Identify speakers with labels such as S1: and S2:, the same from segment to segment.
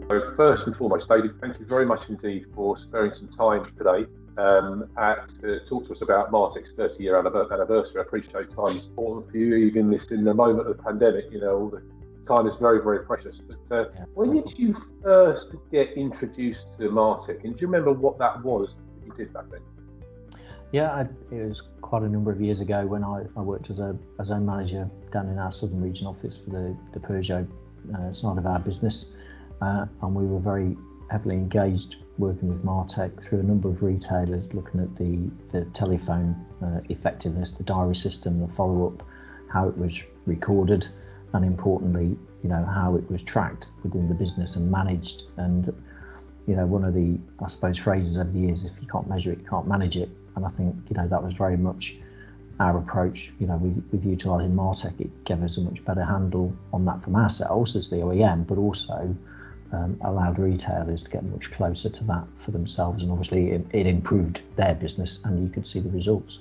S1: So first and foremost, David, thank you very much indeed for sparing some time today to talk to us about Martec's 30-year anniversary. I appreciate time is important for you, even this in the moment of the pandemic. All the time is very, very precious. But when did you first get introduced to Martec? And do you remember what that was that you did back then?
S2: Yeah, it was quite a number of years ago when I worked as a zone manager down in our southern region office for the Peugeot side of our business. And we were very heavily engaged working with Martec through a number of retailers, looking at the telephone effectiveness, the diary system, the follow-up, how it was recorded, and importantly, how it was tracked within the business and managed. And one of the, I suppose, phrases over the years, if you can't measure it, you can't manage it. And I think that was very much our approach. With utilising Martec, it gave us a much better handle on that from ourselves as the OEM, but also allowed retailers to get much closer to that for themselves, and obviously it improved their business, and you could see the results.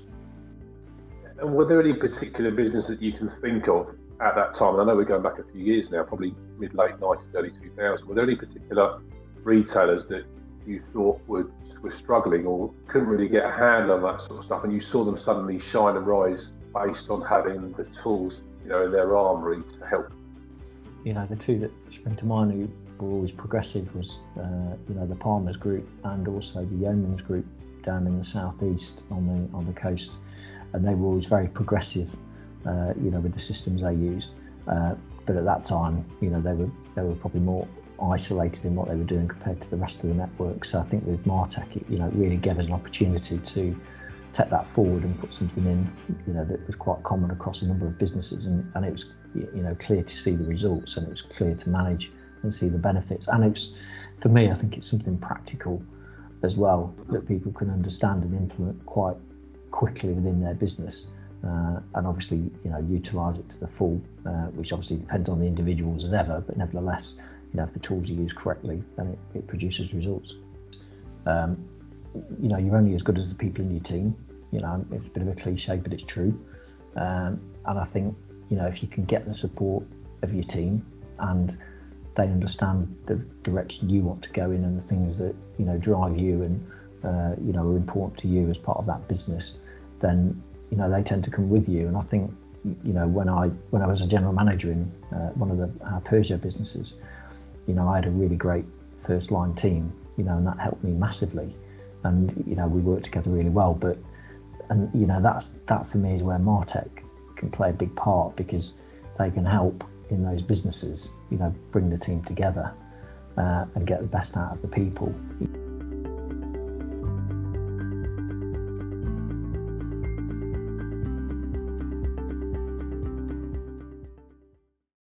S1: And were there any particular business that you can think of at that time? And I know we're going back a few years now, probably mid-late 90s, early 2000s. Were there any particular retailers that you thought were struggling or couldn't really get a hand on that sort of stuff, and you saw them suddenly shine and rise based on having the tools, in their armoury to help?
S2: The two that spring to mind who were always progressive was, the Palmer's Group and also the Yeoman's Group down in the southeast on the coast, and they were always very progressive, with the systems they used. But at that time, they were probably more isolated in what they were doing compared to the rest of the network. So I think with Martec, it really gave us an opportunity to take that forward and put something in, that was quite common across a number of businesses, and it was, clear to see the results, and it was clear to manage and see the benefits. And it's, for me, I think it's something practical as well that people can understand and implement quite quickly within their business, and obviously, utilise it to the full, which obviously depends on the individuals as ever, but nevertheless, if the tools are used correctly, then it produces results. You're only as good as the people in your team. It's a bit of a cliche, but it's true. And I think, if you can get the support of your team and they understand the direction you want to go in and the things that, drive you and, are important to you as part of that business, then, they tend to come with you. And I think, when I was a general manager in one of our Peugeot businesses, I had a really great first line team, and that helped me massively. And, we worked together really well. But, that for me is where Martec can play a big part, because they can help in those businesses, bring the team together and get the best out of the people.